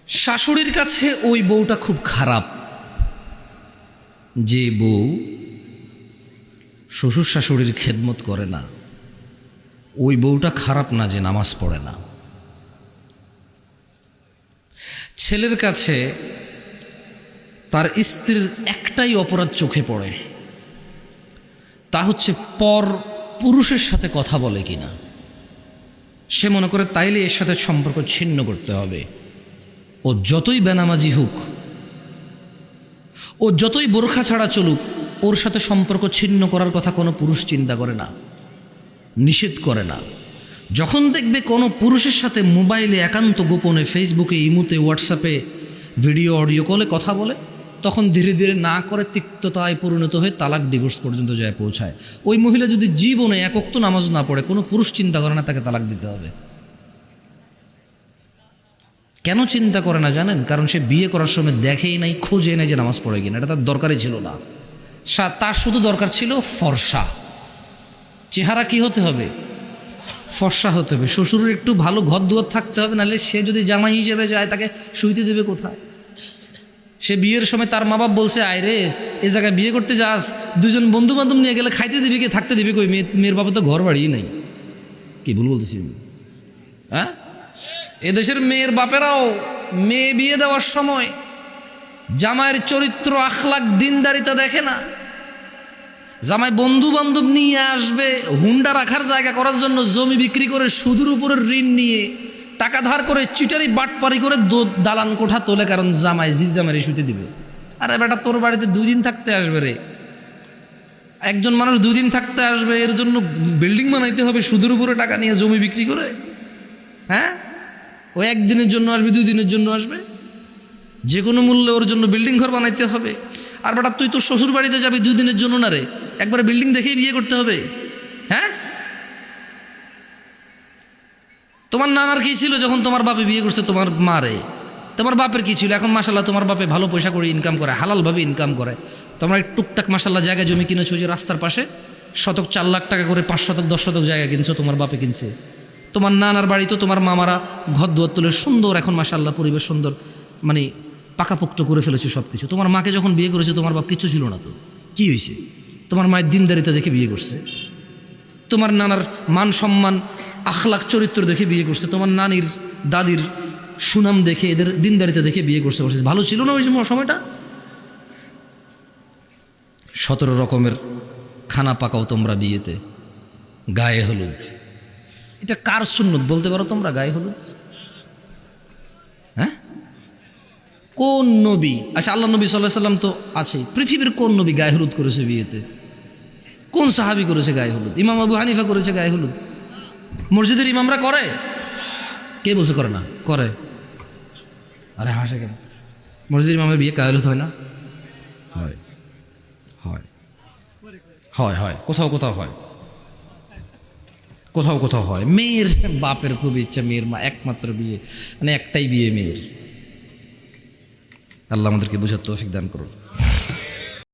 শাশুড়ির কাছে ওই বউটা খুব খারাপ, যে বউ শ্বশুর শাশুড়ির খেদমত করে না। ওই বউটা খারাপ না যে নামাজ পড়ে না। ছেলের কাছে তার স্ত্রীর একটাই অপরাধ চোখে পড়ে, তা হচ্ছে পর পুরুষের সাথে কথা বলে কিনা। সে মনে করে তাইলে এর সাথে সম্পর্ক ছিন্ন করতে হবে। ও যতই বেনামাজি হোক, ও যতই বোরখা ছাড়া চলুক, ওর সাথে সম্পর্ক ছিন্ন করার কথা কোনো পুরুষ চিন্তা করে না, নিষেধ করে না। যখন দেখবে কোনো পুরুষের সাথে মোবাইলে একান্ত গোপনে, ফেসবুকে, ইমুতে, হোয়াটসঅ্যাপে, ভিডিও অডিও কলে কথা বলে, তখন ধীরে ধীরে না করে তিক্ততায় পরিণত হয়ে তালাক, ডিভোর্স পর্যন্ত যায় পৌঁছায়। ওই মহিলা যদি জীবনে এক ওয়াক্ত নামাজ না পড়ে, কোনো পুরুষ চিন্তা করে না তাকে তালাক দিতে হবে। কেন চিন্তা করে না জানেন? কারণ সে বিয়ে করার সময় দেখেই নাই, খোঁজে নাই যে নামাজ পড়ে কিনা। এটা তার দরকারই ছিল না। তার শুধু দরকার ছিল ফর্সা চেহারা। কি হতে হবে? ফর্সা হতে হবে। শ্বশুরের একটু ভালো ঘর দুয়ার থাকতে হবে, নাহলে সে যদি জামাই হিসেবে যায় তাকে শুইতে দেবে কোথায়? সে বিয়ের সময় তার মা বাপ বলছে, আয় রে এ জায়গায় বিয়ে করতে যাস, দুজন বন্ধু বান্ধব নিয়ে গেলে খাইতে দিবি কে, থাকতে দিবি কই? মেয়ের বাবা তো ঘর বাড়িই নাই। কি ভুল বলতেছি? হ্যাঁ, এদেশের মেয়ের বাপেরাও মেয়ে বিয়ে দেওয়ার সময় জামাইয়ের চরিত্র, আখলাক, দিনদারিতা দেখে না। জামাই বন্ধু বান্ধব নিয়ে আসবে, হুন্ডা রাখার জায়গা করার জন্য জমি বিক্রি করে, সুদের উপরে ঋণ নিয়ে, টাকা ধার করে, চিটারি বাটপারি করে দালান কোঠা তোলে, কারণ জামাই জামাইরে শুতে দিবে। আরে বেটা, তোর বাড়িতে 2 দিন থাকতে আসবে রে। একজন মানুষ 2 দিন থাকতে আসবে, এর জন্য বিল্ডিং বানাইতে হবে সুদের উপরে টাকা নিয়ে, জমি বিক্রি করে? হ্যাঁ, ও 1 দিনের জন্য আসবে, 2 দিনের জন্য আসবে, যে কোনো মূল্যে ওর জন্য বিল্ডিং ঘর বানাইতে হবে। আর বেটা, তুই তোর শ্বশুর বাড়িতে যাবি 2 দিনের জন্য না রে, একবারে বিল্ডিং দেখেই বিয়ে করতে হবে। হ্যাঁ, তোমার নানার কি ছিল যখন তোমার বাপে বিয়ে করছে তোমার মারে? তোমার বাপের কি ছিল? এখন মাশাল্লাহ তোমার বাপে ভালো পয়সা করে ইনকাম করে, হালালভাবে ইনকাম করে। তোমরা টুকটাক মাশাল্লাহ জায়গা জমি কিনেছো, যে রাস্তার পাশে শতক 4 লাখ টাকা করে 5 শতক 10 শতক জায়গা কিনছো, তোমার বাপে কিনছে। তোমার নানার বাড়িতে তোমার মামারা ঘর দুয়ার তুলে সুন্দর, এখন মাশাল্লাহ পরিবেশ সুন্দর, মানে পাকাপোক্ত করে ফেলেছে সব কিছু। তোমার মাকে যখন বিয়ে করেছে তোমার বাপ কিচ্ছু ছিল না, তো কি হয়েছে? তোমার মায়ের দিনদারিতা দেখে বিয়ে করছে। তোমার নানার মান সম্মান, আখলাক, চরিত্র দেখে বিয়ে করছে। তোমার নানির, দাদির সুনাম দেখে, এদের দিনদারিতা দেখে বিয়ে করছে। ভালো ছিল না ওই সময়টা? 17 রকমের খানা পাকাও তোমরা বিয়েতে। গায়ে হলুদ, এটা কার সুন্নত বলতে পারো তোমরা? গায়ে হলুদ, হ্যাঁ, কোন নবী? আচ্ছা, আল্লাহ নবী সাল্লাল্লাহু আলাইহি সাল্লাম তো আছেই। পৃথিবীর কোন নবী গায়ে হলুদ করেছে বিয়েতে? কোন সাহাবী করেছে গায়ে হলুদ? ইমাম আবু হানিফা করেছে গায়ে হলুদ। মসজিদের ইমামরা করে? কে বলছে করে না? করে। আরে হাসে কেন? মসজিদের ইমামের বিয়ে গায়ে হলুদ হয় না? হয়, হয়, হয়, হয়, কোথাও কোথাও হয়, কোথাও কোথাও হয়। মেয়ের বাপের খুব ইচ্ছা, মেয়ের মা একমাত্র বিয়ে, মানে একটাই বিয়ে মেয়ের। আল্লাহ আমাদেরকে বুঝার তৌফিক দান করুন।